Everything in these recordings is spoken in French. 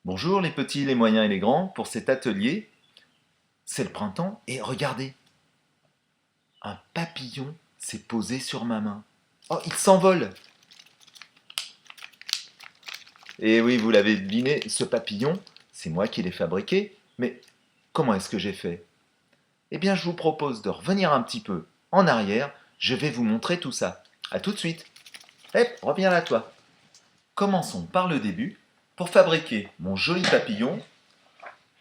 Bonjour les petits, les moyens et les grands. Pour cet atelier, c'est le printemps et regardez, un papillon s'est posé sur ma main. Oh, il s'envole! Et oui, vous l'avez deviné, ce papillon, c'est moi qui l'ai fabriqué. Mais comment est-ce que j'ai fait? Eh bien, je vous propose de revenir un petit peu en arrière. Je vais vous montrer tout ça. A tout de suite. Hep, reviens là toi. Commençons par le début. Pour fabriquer mon joli papillon,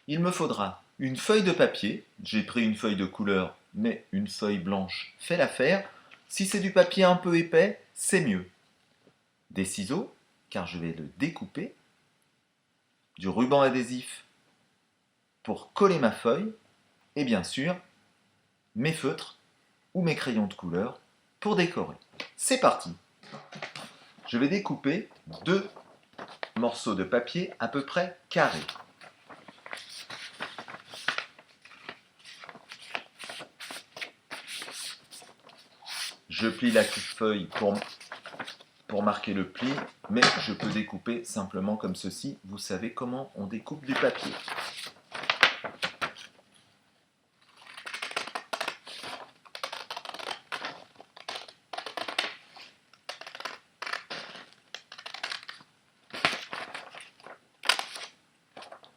il me faudra une feuille de papier. J'ai pris une feuille de couleur, mais une feuille blanche fait l'affaire. Si c'est du papier un peu épais, c'est mieux. Des ciseaux, car je vais le découper. Du ruban adhésif pour coller ma feuille. Et bien sûr, mes feutres ou mes crayons de couleur pour décorer. C'est parti! Je vais découper deux morceaux de papier à peu près carrés. Je plie la feuille pour marquer le pli, mais je peux découper simplement comme ceci. Vous savez comment on découpe du papier.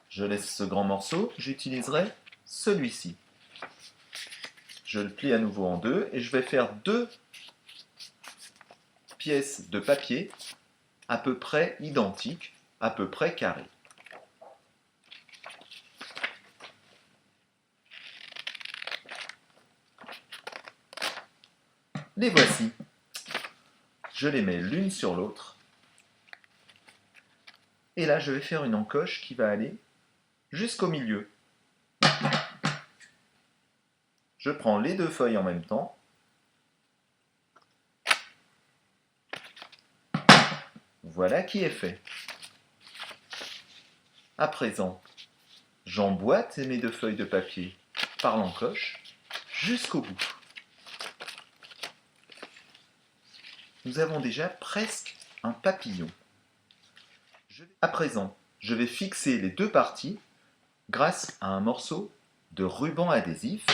Je laisse ce grand morceau, j'utiliserai celui-ci. Je le plie à nouveau en deux et je vais faire deux pièces de papier à peu près identiques, à peu près carrées. Les voici. Je les mets l'une sur l'autre. Et là, je vais faire une encoche qui va aller jusqu'au milieu. Je prends les deux feuilles en même temps. Voilà qui est fait. À présent, j'emboîte mes deux feuilles de papier par l'encoche jusqu'au bout. Nous avons déjà presque un papillon. À présent, je vais fixer les deux parties grâce à un morceau de ruban adhésif.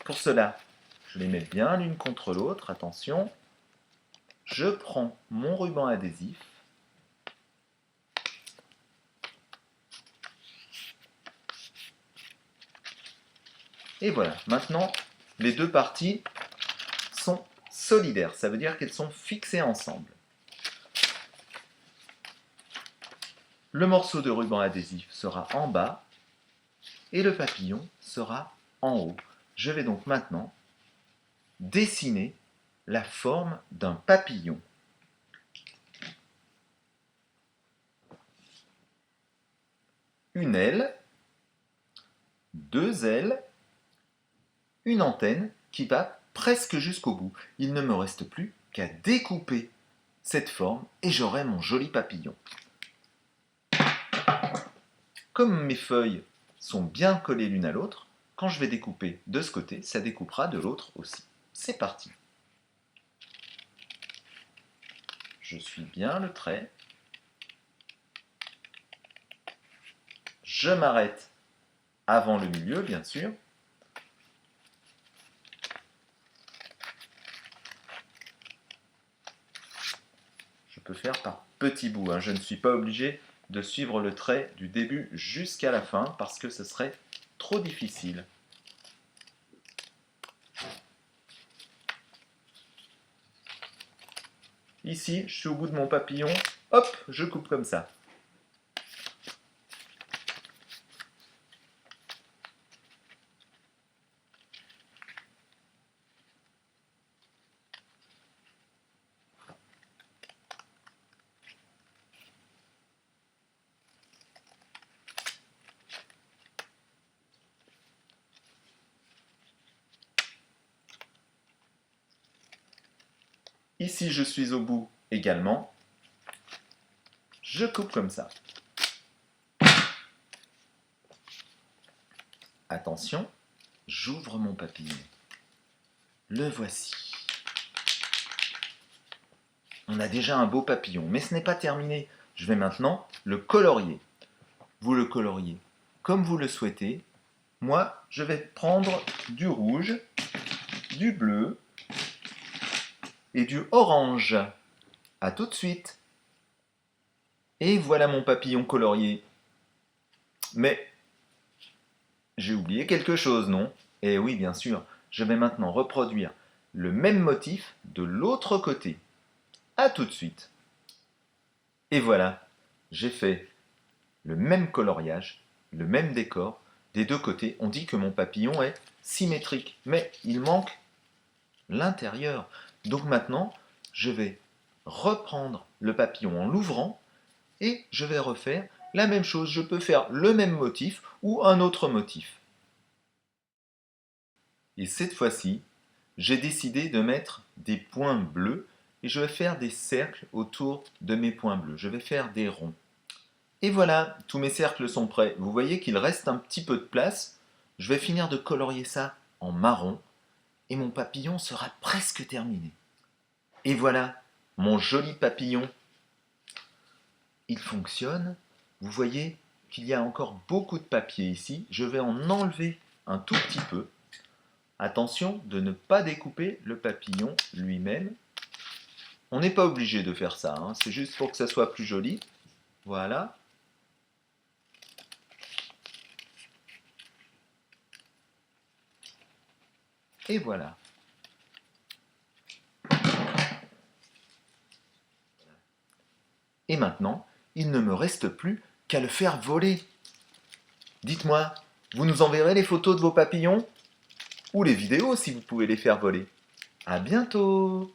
Pour cela, je les mets bien l'une contre l'autre, attention. Je prends mon ruban adhésif. Et voilà, maintenant, les deux parties sont solidaires. Ça veut dire qu'elles sont fixées ensemble. Le morceau de ruban adhésif sera en bas et le papillon sera en haut. Je vais donc maintenant dessiner la forme d'un papillon. Une aile, deux ailes, une antenne qui va presque jusqu'au bout. Il ne me reste plus qu'à découper cette forme et j'aurai mon joli papillon. Comme mes feuilles sont bien collées l'une à l'autre, quand je vais découper de ce côté, ça découpera de l'autre aussi. C'est parti. Je suis bien le trait. Je m'arrête avant le milieu, bien sûr. Je peux faire par petits bouts, hein. Je ne suis pas obligé de suivre le trait du début jusqu'à la fin parce que ce serait trop difficile. Ici, je suis au bout de mon papillon, hop, je coupe comme ça. Ici, je suis au bout également. Je coupe comme ça. Attention, j'ouvre mon papillon. Le voici. On a déjà un beau papillon, mais ce n'est pas terminé. Je vais maintenant le colorier. vous le coloriez comme vous le souhaitez. Moi, je vais prendre du rouge, du bleu et du orange. À tout de suite. Et voilà mon papillon colorié. Mais j'ai oublié quelque chose, non? Eh oui, bien sûr, je vais maintenant reproduire le même motif de l'autre côté. À tout de suite. Et voilà, j'ai fait le même coloriage, le même décor. Des deux côtés, on dit que mon papillon est symétrique, mais il manque l'intérieur. Donc maintenant, je vais reprendre le papillon en l'ouvrant et je vais refaire la même chose. Je peux faire le même motif ou un autre motif. Et cette fois-ci, j'ai décidé de mettre des points bleus et je vais faire des cercles autour de mes points bleus. Je vais faire des ronds. Et voilà, tous mes cercles sont prêts. Vous voyez qu'il reste un petit peu de place. Je vais finir de colorier ça en marron et mon papillon sera presque terminé. Et voilà, mon joli papillon. Il fonctionne. Vous voyez qu'il y a encore beaucoup de papier ici. Je vais en enlever un tout petit peu. Attention de ne pas découper le papillon lui-même. On n'est pas obligé de faire ça, hein. C'est juste pour que ça soit plus joli. Voilà. Et voilà. Et maintenant, il ne me reste plus qu'à le faire voler. Dites-moi, vous nous enverrez les photos de vos papillons? Ou les vidéos si vous pouvez les faire voler. À bientôt!